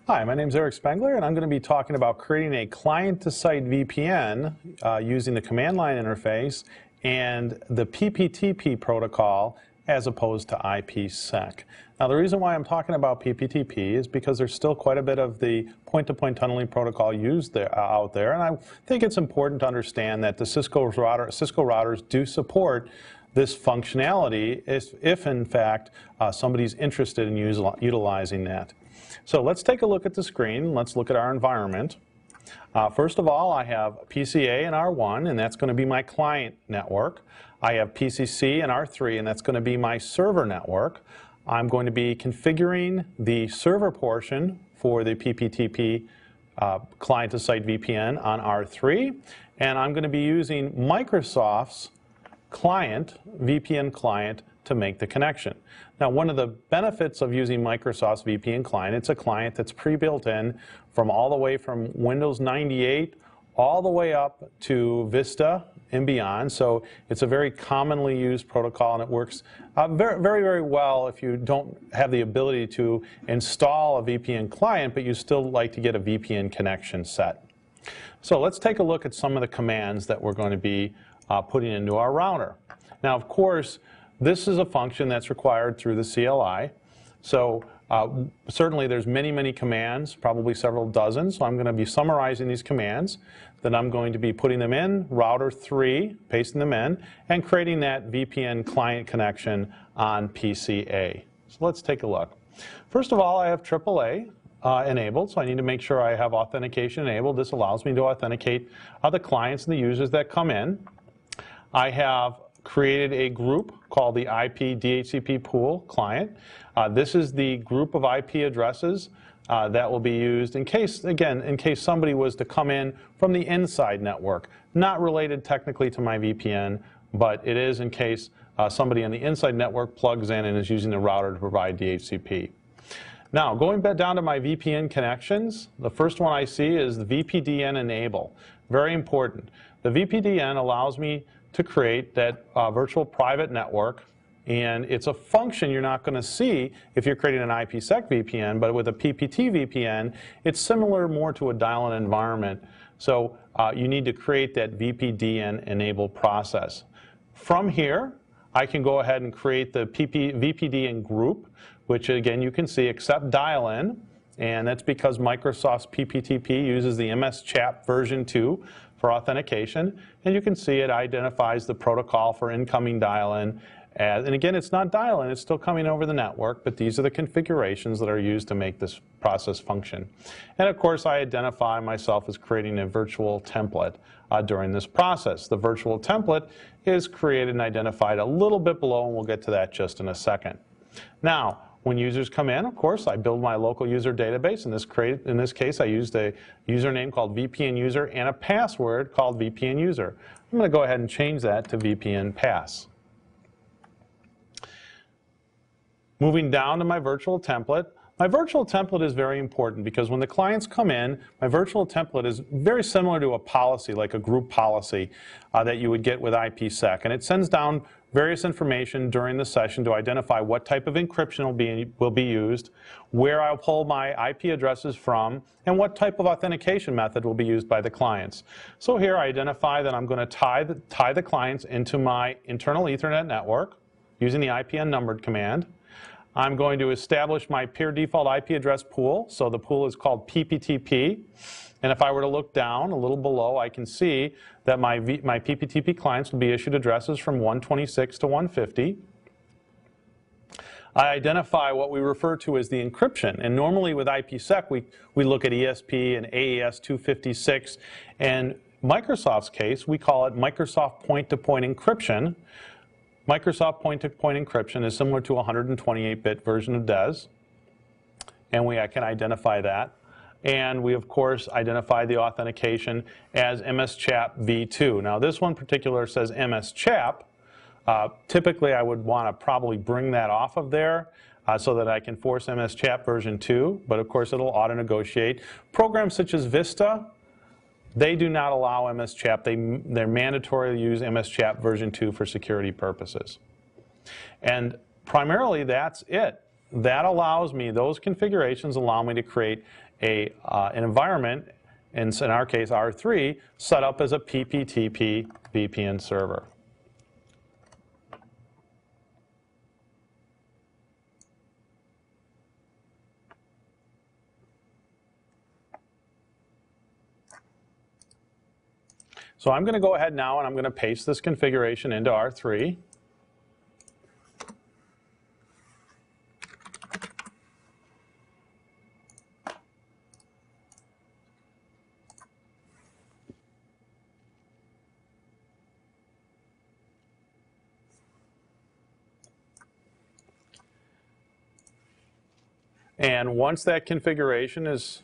Hi, my name is Eric Spengler, and I'm going to be talking about creating a client-to-site VPN using the command line interface and the PPTP protocol as opposed to IPsec. Now, the reason why I'm talking about PPTP is because there's still quite a bit of the point-to-point tunneling protocol used out there, and I think it's important to understand that the Cisco routers do support this functionality if in fact, somebody's interested in utilizing that. So let's take a look at the screen. Let's look at our environment. First of all, I have PCA and R1, and that's going to be my client network. I have PCC and R3, and that's going to be my server network. I'm going to be configuring the server portion for the PPTP client-to-site VPN on R3, and I'm going to be using Microsoft's VPN client to make the connection. Now, one of the benefits of using Microsoft's VPN client, it's a client that's pre-built in from all the way from Windows 98 all the way up to Vista and beyond. So it's a very commonly used protocol, and it works very, very well if you don't have the ability to install a VPN client, but you still like to get a VPN connection set. So let's take a look at some of the commands that we're going to be putting into our router. Now, of course, this is a function that's required through the CLI. So certainly there's many commands, probably several dozen. So I'm going to be summarizing these commands. Then I'm going to be putting them in router 3, pasting them in, and creating that VPN client connection on PCA. So let's take a look. First of all, I have AAA enabled, so I need to make sure I have authentication enabled. This allows me to authenticate the clients and the users that come in. I have created a group called the IP DHCP pool client. This is the group of IP addresses that will be used in case somebody was to come in from the inside network. Not related technically to my VPN, but it is in case somebody on the inside network plugs in and is using the router to provide DHCP. Now, going back down to my VPN connections, the first one I see is the VPDN enable. Very important. The VPDN allows me to create that virtual private network, and it's a function you're not going to see if you're creating an IPsec VPN, but with a PPT VPN, it's similar more to a dial-in environment. So you need to create that VPDN enable process. From here, I can go ahead and create the VPDN group, which again you can see accept dial-in, and that's because Microsoft's PPTP uses the MS-CHAP version 2 for authentication, and you can see it identifies the protocol for incoming dial-in. And again, it's not dial-in, it's still coming over the network, but these are the configurations that are used to make this process function. And of course, I identify myself as creating a virtual template during this process. The virtual template is created and identified a little bit below, and we'll get to that just in a second. Now, when users come in, of course, I build my local user database. In this case, I used a username called VPN user and a password called VPN user. I'm going to go ahead and change that to VPN pass. Moving down to my virtual template. My virtual template is very important because when the clients come in, my virtual template is very similar to a policy, like a group policy that you would get with IPsec. And it sends down various information during the session to identify what type of encryption will be used, where I'll pull my IP addresses from, and what type of authentication method will be used by the clients. So here I identify that I'm going to tie the clients into my internal Ethernet network using the IP unnumbered command. I'm going to establish my peer default IP address pool. So the pool is called PPTP. And if I were to look down a little below, I can see that my PPTP clients will be issued addresses from 126 to 150. I identify what we refer to as the encryption. And normally with IPsec, we look at ESP and AES 256. And Microsoft's case, we call it Microsoft point-to-point encryption. Microsoft point-to-point encryption is similar to a 128-bit version of DES, and I can identify that. And we, of course, identify the authentication as MS-CHAP v2. Now, this one particular says MS-CHAP. Typically, I would want to probably bring that off of there so that I can force MS-CHAP version 2, but of course, it'll auto-negotiate. Programs such as Vista, they do not allow MS-CHAP. They're mandatory to use MS-CHAP version 2 for security purposes. And primarily, that's it. that allows me, those configurations allow me to create an environment, in our case R3, set up as a PPTP VPN server. So I'm going to go ahead now and I'm going to paste this configuration into R3. And once that configuration is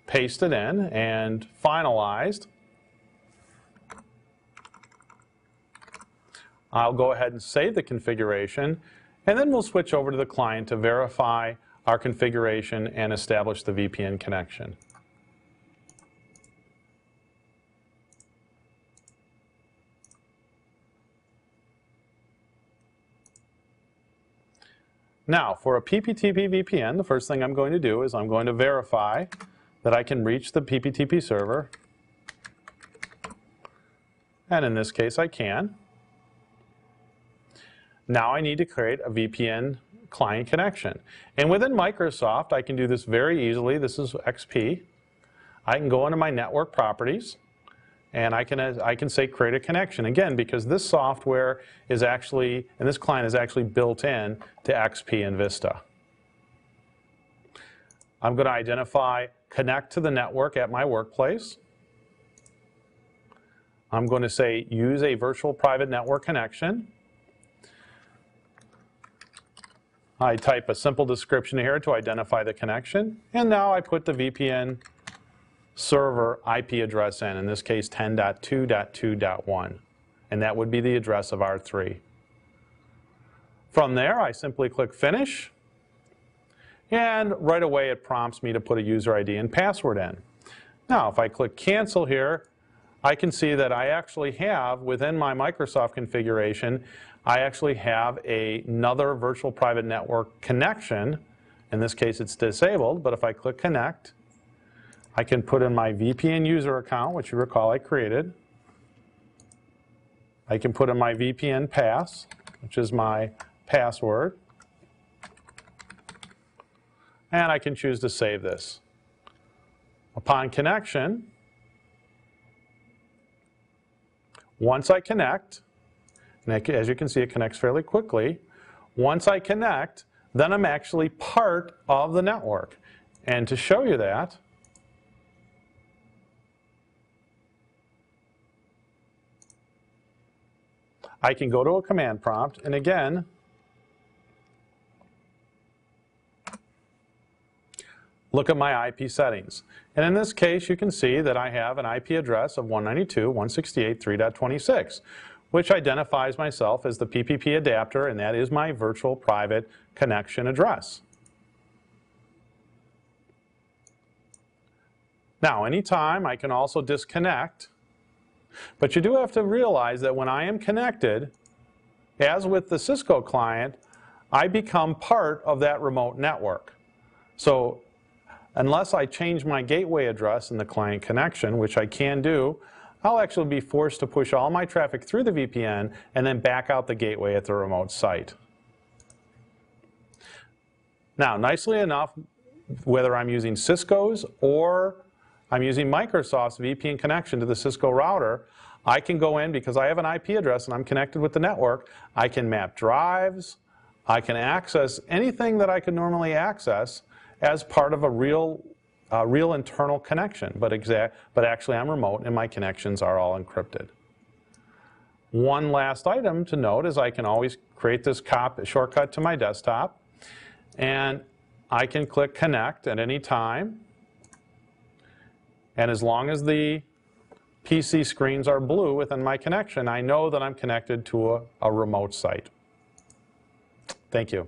pasted in and finalized, I'll go ahead and save the configuration, and then we'll switch over to the client to verify our configuration and establish the VPN connection. Now, for a PPTP VPN, the first thing I'm going to do is I'm going to verify that I can reach the PPTP server. And in this case, I can. Now I need to create a VPN client connection. And within Microsoft, I can do this very easily. This is XP. I can go into my network properties, and I can say create a connection. Again, because this software is actually, and this client is actually built in to XP and Vista. I'm going to identify connect to the network at my workplace. I'm going to say use a virtual private network connection. I type a simple description here to identify the connection, and now I put the VPN server IP address in this case 10.2.2.1, and that would be the address of R3. From there, I simply click Finish, and right away it prompts me to put a user ID and password in. Now, if I click Cancel here, I can see that I actually have, within my Microsoft configuration, I actually have another virtual private network connection. In this case, it's disabled, but if I click Connect, I can put in my VPN user account, which you recall I created. I can put in my VPN pass, which is my password. And I can choose to save this. Upon connection, once I connect, and as you can see, it connects fairly quickly. Once I connect, then I'm actually part of the network. And to show you that, I can go to a command prompt, and again, look at my IP settings. And in this case, you can see that I have an IP address of 192.168.3.26, which identifies myself as the PPP adapter, and that is my virtual private connection address. Now, anytime I can also disconnect, but you do have to realize that when I am connected, as with the Cisco client, I become part of that remote network. So unless I change my gateway address in the client connection, which I can do, I'll actually be forced to push all my traffic through the VPN and then back out the gateway at the remote site. Now, nicely enough, whether I'm using Cisco's or I'm using Microsoft's VPN connection to the Cisco router, I can go in, because I have an IP address and I'm connected with the network, I can map drives, I can access anything that I could normally access as part of a real internal connection, but actually I'm remote and my connections are all encrypted. One last item to note is I can always create this shortcut to my desktop, and I can click Connect at any time, and as long as the PC screens are blue within my connection, I know that I'm connected to a remote site. Thank you.